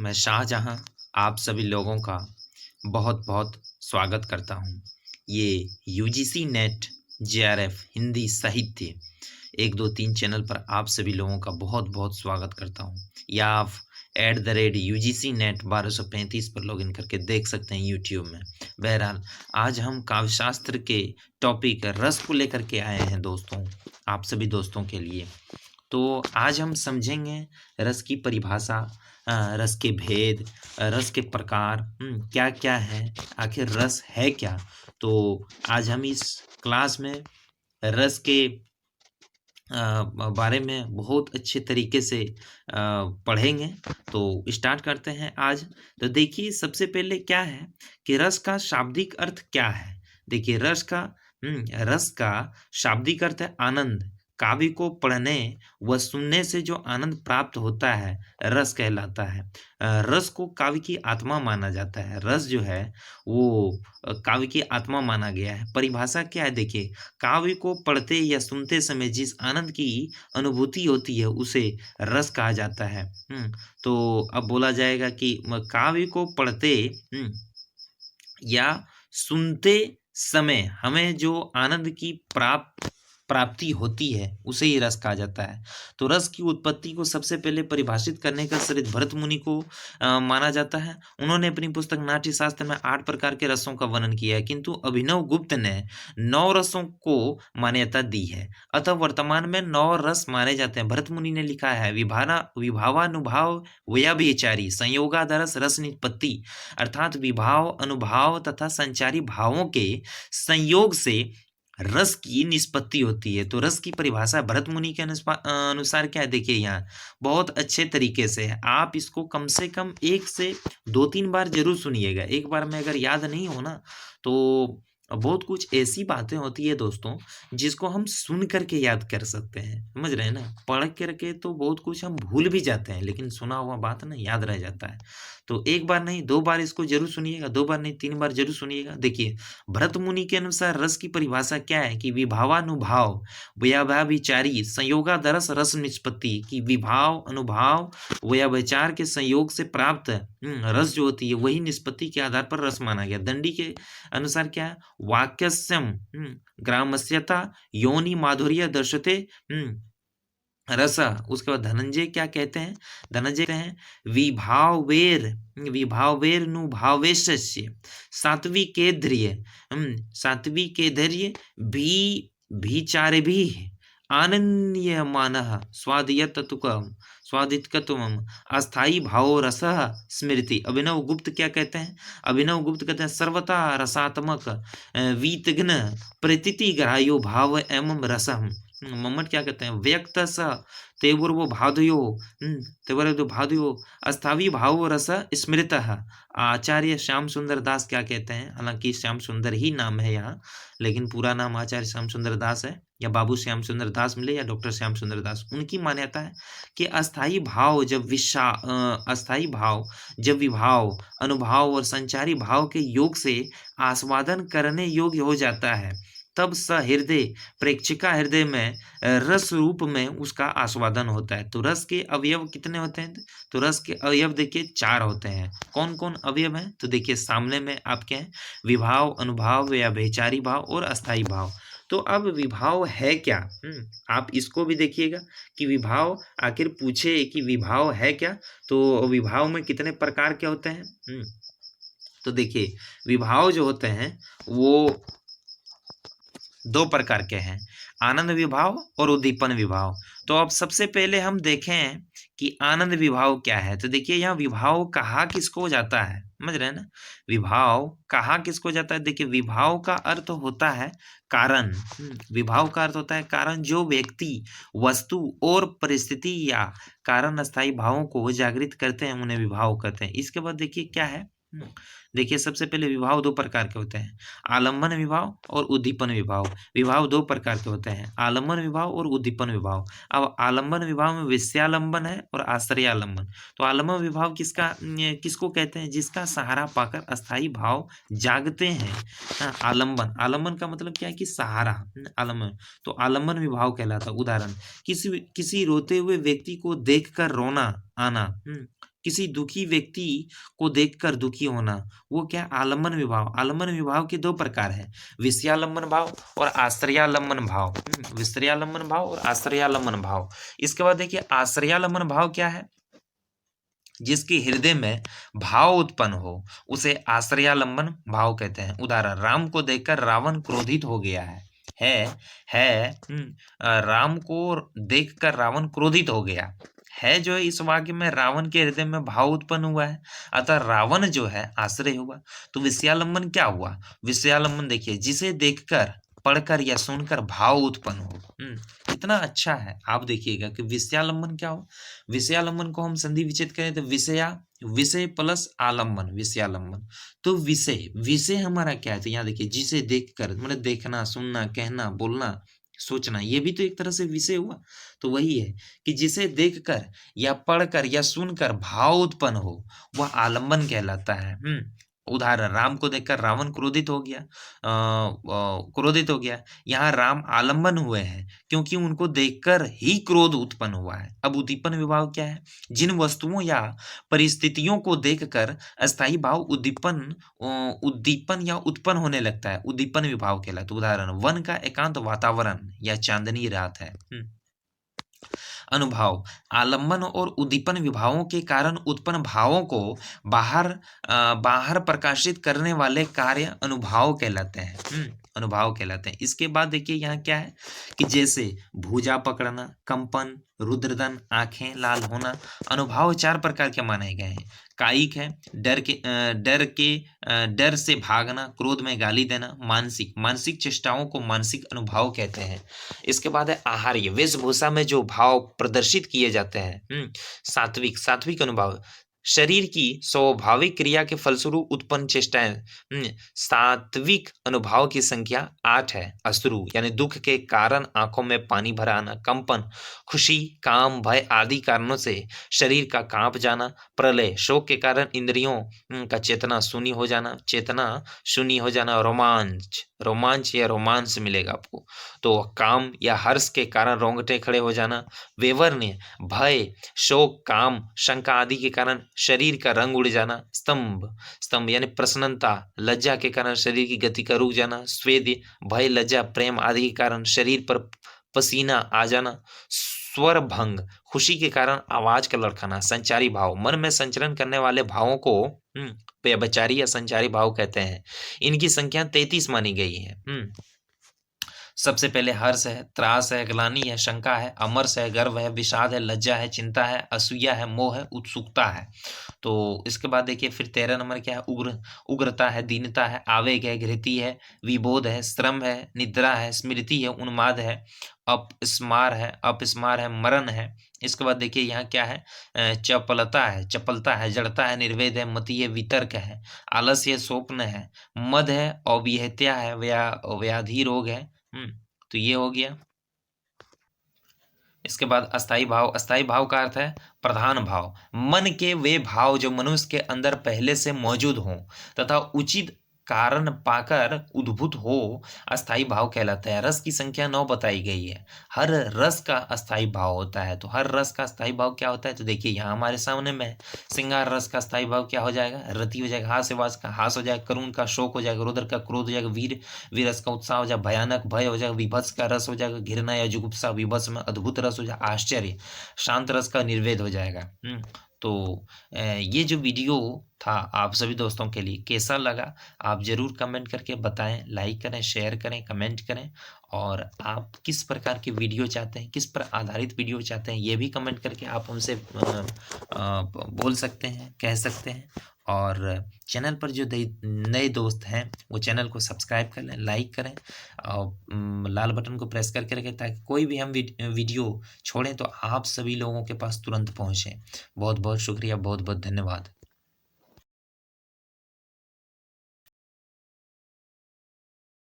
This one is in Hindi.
मैं शाहजहाँ आप सभी लोगों का बहुत-बहुत स्वागत करता हूँ। ये यूजीसी नेट जेआरएफ हिंदी साहित्य 1, 2, 3 चैनल पर आप सभी लोगों का बहुत-बहुत स्वागत करता हूँ। या आप @UGC नेट 1235 पर लॉगिन करके देख सकते हैं यूट्यूब में। बहरहाल आज हम काव्य शास्त्र के टॉपिक रस को लेकर के आए हैं दोस्तों, आप सभी दोस्तों के लिए। तो आज हम समझेंगे रस की परिभाषा, रस के भेद, रस के प्रकार, क्या-क्या है, आखिर रस है क्या? तो आज हम इस क्लास में रस के बारे में बहुत अच्छे तरीके से पढ़ेंगे। तो स्टार्ट करते हैं आज। तो देखिए सबसे पहले क्या है कि रस का शाब्दिक अर्थ क्या है? देखिए रस का शाब्दिक अर्थ है आनंद। काव्य को पढ़ने व सुनने से जो आनंद प्राप्त होता है, रस कहलाता है। रस को काव्य की आत्मा माना जाता है। रस जो है वो काव्य की आत्मा माना गया है। परिभाषा क्या है देखिए, काव्य को पढ़ते या सुनते समय जिस आनंद की अनुभूति होती है उसे रस कहा जाता है। तो अब बोला जाएगा कि काव्य को पढ़ते या सुनते समय हमें जो आनंद की प्राप्ति होती है उसे ही रस कहा जाता है। तो रस की उत्पत्ति को सबसे पहले परिभाषित करने का श्रेय भरत मुनि को माना जाता है। उन्होंने अपनी पुस्तक नाट्य शास्त्र में 8 प्रकार के रसों का वर्णन किया है, किंतु अभिनव गुप्त ने 9 रसों को मान्यता दी है। अतः वर्तमान में 9 रस माने जाते हैं। भरत मुनि ने लिखा है विभावानुभाव व्यभिचारी संयोगादरस रस निष्पत्ति, अर्थात विभाव, अनुभाव तथा संचारी भावों के संयोग से रस की निष्पत्ति होती है। तो रस की परिभाषा भरत मुनि के अनुसार क्या है देखिए, यहाँ बहुत अच्छे तरीके से है। आप इसको कम से कम 1 से 2-3 बार जरूर सुनिएगा। एक बार में अगर याद नहीं हो ना तो बहुत कुछ ऐसी बातें होती है दोस्तों जिसको हम सुन करके याद कर सकते हैं, समझ रहे हैं ना। पढ़ करके तो बहुत कुछ हम भूल भी जाते हैं, लेकिन सुना हुआ बात ना याद रह जाता है। तो एक बार नहीं 2 बार इसको जरूर सुनिएगा, 2 बार नहीं 3 बार जरूर सुनिएगा। देखिए भरत मुनि के अनुसार रस की परिभाषा क्या है कि विभावानुभाव व्यभिचारी संयोगादरस रस निष्पत्ति, की विभाव, अनुभाव, व्यभिचार के संयोग से प्राप्त रस जो होती है वही निष्पत्ति के आधार पर रस माना गया। दंडी के अनुसार क्या है, वाक्यस्यम ग्रामस्यता योनि माधुर्य दर्शते रसा। उसके बाद धनंजय क्या कहते हैं, धनंजय कहते हैं विभावेरनुभावेशस्य सात्विकेन्द्रिय सात्विकेन्द्रिय भी भीचारिभिः आनन्यमानः स्वादितकत्वम् अस्थायी भावो रसः स्मृति। अभिनव गुप्त क्या कहते हैं, अभिनव गुप्त कहते हैं सर्वथा रसात्मक वीतघ्न प्रतीति ग्राह्यो भाव एवं रसः। मम्मट क्या कहते हैं, व्यक्त स तेवुर्वो भादयो तेवुर्वो भादयो अस्थावी भाव रस स्मृत। आचार्य श्याम सुंदर दास क्या कहते हैं, हालांकि श्याम सुंदर ही नाम है यहाँ, लेकिन पूरा नाम आचार्य श्याम सुंदर दास है, या बाबू श्याम सुंदर दास मिले या डॉक्टर श्याम सुंदर दास। उनकी मान्यता है कि अस्थाई भाव जब विभाव, अनुभाव और संचारी भाव के योग से आस्वादन करने योग्य हो जाता है, तब सहृदय प्रेक्षिका हृदय में रस रूप में उसका आस्वादन होता है। तो रस के अवयव कितने होते हैं, तो रस के अवयव देखिए 4 होते हैं। कौन कौन अवयव हैं, तो देखिए सामने में आपके हैं विभाव, अनुभाव या व्यभिचारी भाव और अस्थाई भाव। तो अब विभाव है क्या, आप इसको भी देखिएगा कि विभाव आखिर पूछे कि विभाव है क्या, तो विभाव में कितने प्रकार के होते हैं। तो देखिए विभाव जो होते हैं वो 2 प्रकार के हैं, आनंद विभाव और उद्दीपन विभाव। तो अब सबसे पहले हम देखें कि आनंद विभाव क्या है। तो देखिए यहाँ विभाव कहा किसको जाता है, समझ रहे हैं ना, विभाव कहा किसको जाता है। देखिए विभाव का अर्थ होता है कारण, विभाव का अर्थ होता है कारण। जो व्यक्ति, वस्तु और परिस्थिति या कारण अस्थायी भावों को जागृत करते हैं उन्हें विभाव कहते हैं। इसके बाद देखिए क्या है, देखिए सबसे पहले विभाव 2 प्रकार के होते हैं, आलम्बन विभाव और उद्दीपन विभाव। विभाव 2 प्रकार के होते हैं, आलम्बन विभाव और उद्दीपन विभाव। अब आलम्बन विभाव में विषयालंबन है और आश्रयालंबन। तो आलम्बन विभाव किसको कहते हैं, जिसका सहारा पाकर अस्थायी भाव जागते हैं। आलम्बन, आलम्बन का मतलब क्या है कि सहारा, आलम्बन। तो आलम्बन विभाव कहलाता है। उदाहरण, किसी रोते हुए व्यक्ति को देखकर रोना आना, किसी दुखी व्यक्ति को देखकर दुखी होना, वो क्या आलम्बन विभाव। आलम्बन विभाव के दो प्रकार हैं, विषयालंबन भाव और आश्रयालंबन भाव। विषयालंबन भाव और आश्रयालंबन भाव। इसके बाद देखिए आश्रयालंबन भाव क्या है, जिसके हृदय में भाव उत्पन्न हो उसे आश्रयालंबन भाव कहते हैं। उदाहरण, राम को देखकर रावण क्रोधित हो गया है राम को देखकर रावण क्रोधित हो गया है, जो है इस वाक्य में रावण के हृदय में भाव उत्पन्न हुआ है, अतः रावण जो है आश्रय हुआ। तो विषयालंबन क्या हुआ, विषयालंबन देखिए जिसे देखकर, पढ़कर या सुनकर भाव उत्पन्न हो। कितना अच्छा है, आप देखिएगा कि विषयालंबन क्या हो। विषयालंबन को हम संधि विच्छेद करें तो विषय प्लस आलंबन, विषयालंबन। तो विषय, विषय हमारा क्या है, तो यहाँ देखिए जिसे देखकर, मतलब देखना, सुनना, कहना, बोलना, सोचना, ये भी तो एक तरह से विषय हुआ। तो वही है कि जिसे देखकर या पढ़कर या सुनकर भाव उत्पन्न हो वह आलंबन कहलाता है। उदाहरण, राम को देखकर रावण क्रोधित हो गया, क्रोधित हो गया। यहाँ राम आलंबन हुए हैं क्योंकि उनको देखकर ही क्रोध उत्पन्न हुआ है। अब उद्दीपन विभाव क्या है, जिन वस्तुओं या परिस्थितियों को देखकर अस्थायी भाव उद्दीपन या उत्पन्न होने लगता है, उद्दीपन विभाव कहलाता है। उदाहरण, वन का एकांत वातावरण या चांदनी रात है। अनुभाव, आलंबन और उद्दीपन विभावों के कारण उत्पन्न भावों को बाहर प्रकाशित करने वाले कार्य अनुभाव कहलाते हैं। अनुभाव कहलाते हैं। इसके बाद देखिए यहाँ क्या है कि जैसे भुजा पकड़ना, कंपन, रुद्रदन, आंखें लाल होना, अनुभाव 4 प्रकार के माने गए हैं। कायिक है, डर से भागना, क्रोध में गाली देना, मानसिक चेष्टाओं को मानसिक अनुभाव कहते हैं। इसके बाद है आहार्य, वेशभूषा में जो भाव प्रदर्शित किए जाते हैं। सात्विक अनुभाव, शरीर की स्वाभाविक क्रिया के फलस्वरूप उत्पन्न चेष्टाएं। सात्विक अनुभाव की संख्या 8 है। अश्रु यानी दुख के कारण आंखों में पानी भरा आना, कंपन खुशी, काम, भय आदि कारणों से शरीर का कांप जाना, प्रलय शोक के कारण इंद्रियों का चेतना शून्य हो जाना, रोमांच या रोमांस मिलेगा आपको, तो काम या हर्ष के कारण रोंगटे खड़े हो जाना, वेवर्ण्य भय, शोक, काम, शंका आदि के कारण शरीर का रंग उड़ जाना, स्तंभ यानी प्रसन्नता, लज्जा के कारण शरीर की गति का रुक जाना, स्वेद भय, लज्जा, प्रेम आदि के कारण शरीर पर पसीना आ जाना, स्वर भंग खुशी के कारण आवाज का लड़खड़ाना, संचारी भाव मन में संचरण करने वाले भावों को व्यभिचारी या संचारी भाव कहते हैं। इनकी संख्या 33 मानी गई है। सबसे पहले हर्ष है, त्रास है, ग्लानि है, शंका है, अमर्ष है, गर्व है, विषाद है, लज्जा है, चिंता है, असूया है, मोह है, उत्सुकता है। तो इसके बाद देखिए फिर 13 नंबर क्या है, उग्रता है, दीनता है, आवेग है, घृति है, विबोध है, श्रम है, निद्रा है, स्मृति है, उन्माद है, अपस्मार है, मरण है। इसके बाद देखिए यहाँ क्या है, चपलता है, जड़ता है, निर्वेद है, मति है, वितर्क है, आलस्य, स्वप्न है, मद है, अविहत्या है, व्याधि रोग है। तो ये हो गया। इसके बाद अस्थाई भाव का अर्थ है प्रधान भाव, मन के वे भाव जो मनुष्य के अंदर पहले से मौजूद हों तथा उचित कारण पाकर उद्भूत हो, अस्थाई भाव कहलाता है। रस की संख्या 9 बताई गई है। हर रस का अस्थाई भाव होता है। तो हर रस का अस्थाई भाव क्या होता है, तो देखिए यहाँ हमारे सामने में श्रृंगार रस का अस्थाई भाव क्या हो जाएगा, रति हो जाएगा, हास्यवास का हास हो जाएगा, करुण का शोक हो जाएगा, रुद्र का क्रोध हो जाएगा, वीर रस का उत्साह हो जाएगा, भयानक भय हो जाएगा, विभत्स का रस हो जाएगा, घृणा या जुगुप्सा, विभत्स में अद्भुत रस हो जाएगा, आश्चर्य, शांत रस का निर्वेद हो जाएगा। तो ये जो वीडियो था आप सभी दोस्तों के लिए कैसा लगा, आप ज़रूर कमेंट करके बताएं, लाइक करें, शेयर करें, कमेंट करें, और आप किस प्रकार की वीडियो चाहते हैं, किस पर आधारित वीडियो चाहते हैं, ये भी कमेंट करके आप हमसे बोल सकते हैं, कह सकते हैं। और चैनल पर जो नए दोस्त हैं वो चैनल को सब्सक्राइब कर लें, लाइक करें और लाल बटन को प्रेस करके रखें ताकि कोई भी हम वीडियो छोड़ें तो आप सभी लोगों के पास तुरंत पहुँचें। बहुत बहुत शुक्रिया, बहुत बहुत धन्यवाद।